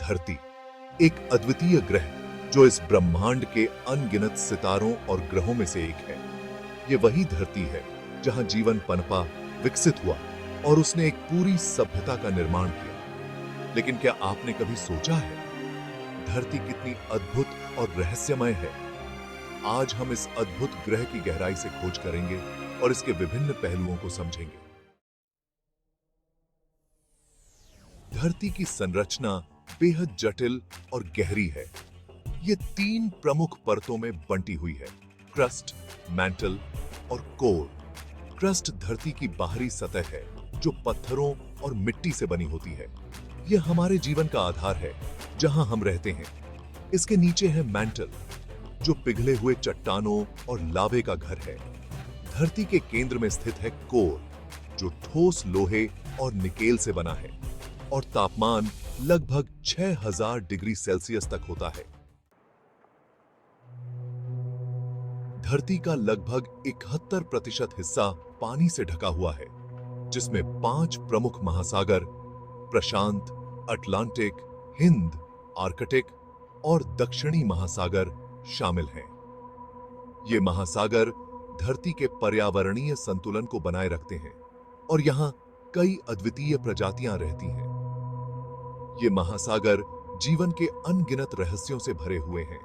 धरती एक अद्वितीय ग्रह जो इस ब्रह्मांड के अनगिनत सितारों और ग्रहों में से एक है। ये वही धरती है जहां जीवन पनपा, विकसित हुआ और उसने एक पूरी सभ्यता का निर्माण किया। लेकिन क्या आपने कभी सोचा है धरती कितनी अद्भुत और रहस्यमय है? आज हम इस अद्भुत ग्रह की गहराई से खोज करेंगे और इसके विभिन्न पहलुओं को समझेंगे। धरती की संरचना बेहद जटिल और गहरी है। ये 3 प्रमुख परतों में बंटी हुई है: क्रस्ट, मैंटल और कोर। क्रस्ट धरती की बाहरी सतह है जो पत्थरों और मिट्टी से बनी होती है। यह हमारे जीवन का आधार है, जहां हम रहते हैं। इसके नीचे है मैंटल, जो पिघले हुए चट्टानों और लावे का घर है। धरती के केंद्र में स्थित है कोर, जो ठोस लोहे और निकेल से बना है और तापमान लगभग 6000 डिग्री सेल्सियस तक होता है। धरती का लगभग 71% हिस्सा पानी से ढका हुआ है, जिसमें 5 प्रमुख महासागर प्रशांत, अटलांटिक, हिंद, आर्कटिक और दक्षिणी महासागर शामिल हैं। ये महासागर धरती के पर्यावरणीय संतुलन को बनाए रखते हैं और यहां कई अद्वितीय प्रजातियां रहती हैं। ये महासागर जीवन के अनगिनत रहस्यों से भरे हुए हैं,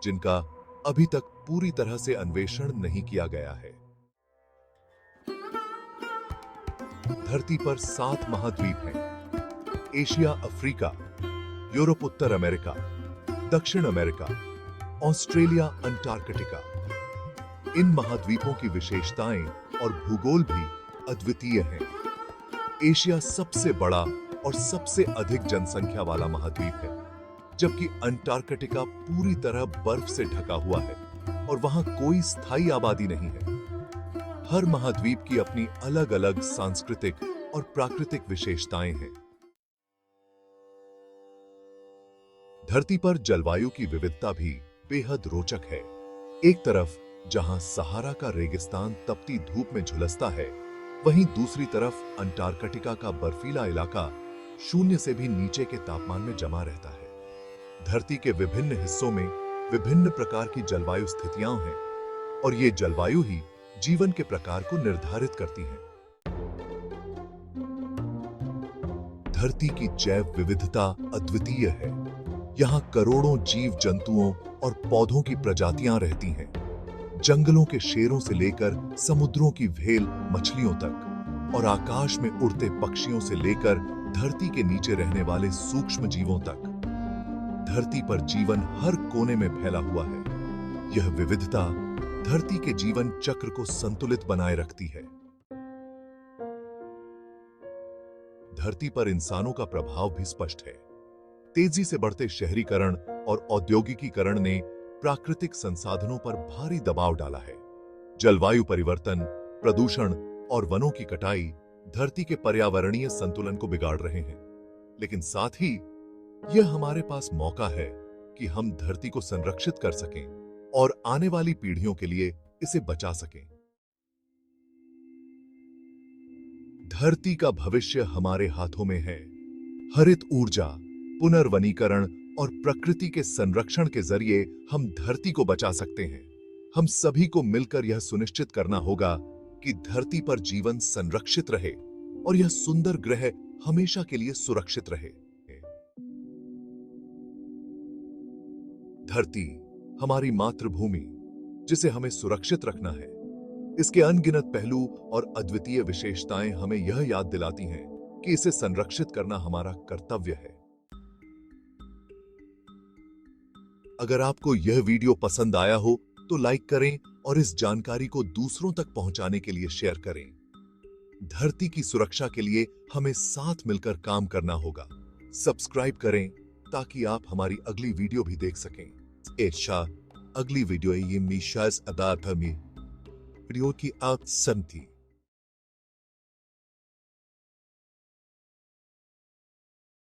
जिनका अभी तक पूरी तरह से अन्वेषण नहीं किया गया है। धरती पर 7 महाद्वीप हैं: एशिया, अफ्रीका, यूरोप, उत्तर अमेरिका, दक्षिण अमेरिका, ऑस्ट्रेलिया, अंटार्कटिका। इन महाद्वीपों की विशेषताएं और भूगोल भी अद्वितीय हैं। एशिया सबसे बड़ा और सबसे अधिक जनसंख्या वाला महाद्वीप है, जबकि अंटार्कटिका पूरी तरह बर्फ से ढका हुआ है और वहां कोई स्थायी आबादी नहीं है। हर महाद्वीप की अपनी अलग-अलग सांस्कृतिक और प्राकृतिक विशेषताएं हैं। धरती पर जलवायु की विविधता भी बेहद रोचक है। एक तरफ जहां सहारा का रेगिस्तान तपती धूप में झुलसता है, वहीं दूसरी तरफ अंटार्कटिका का बर्फीला इलाका शून्य से भी नीचे के तापमान में जमा रहता है। धरती के विभिन्न हिस्सों में विभिन्न प्रकार की जलवायु स्थितियां हैं और ये जलवायु ही जीवन के प्रकार को निर्धारित करती हैं। धरती की जैव विविधता अद्वितीय है। यहां करोड़ों जीव जंतुओं और पौधों की प्रजातियां रहती हैं। जंगलों के शेरों से लेकर समुद्रों की व्हेल मछलियों तक और आकाश में उड़ते पक्षियों से लेकर धरती के नीचे रहने वाले सूक्ष्म जीवों तक। धरती पर जीवन हर कोने में फैला हुआ है। यह विविधता धरती के जीवन चक्र को संतुलित बनाए रखती है। धरती पर इंसानों का प्रभाव भी स्पष्ट है। तेजी से बढ़ते शहरीकरण और औद्योगिकीकरण ने प्राकृतिक संसाधनों पर भारी दबाव डाला है। जलवायु परिवर्तन, प्रदूषण और वनों की कटाई धरती के पर्यावरणीय संतुलन को बिगाड़ रहे हैं। लेकिन साथ ही यह हमारे पास मौका है कि हम धरती को संरक्षित कर सकें और आने वाली पीढ़ियों के लिए इसे बचा सकें। धरती का भविष्य हमारे हाथों में है। हरित ऊर्जा, पुनर्वनीकरण और प्रकृति के संरक्षण के जरिए हम धरती को बचा सकते हैं। हम सभी को मिलकर यह सुनिश्चित करना होगा कि धरती पर जीवन संरक्षित रहे और यह सुंदर ग्रह हमेशा के लिए सुरक्षित रहे। धरती हमारी मातृभूमि, जिसे हमें सुरक्षित रखना है। इसके अनगिनत पहलू और अद्वितीय विशेषताएं हमें यह याद दिलाती हैं कि इसे संरक्षित करना हमारा कर्तव्य है। अगर आपको यह वीडियो पसंद आया हो तो लाइक करें और इस जानकारी को दूसरों तक पहुंचाने के लिए शेयर करें। धरती की सुरक्षा के लिए हमें साथ मिलकर काम करना होगा। सब्सक्राइब करें ताकि आप हमारी अगली वीडियो भी देख सकें। अगली वीडियो ये मीशास अदार वीडियो की आप संति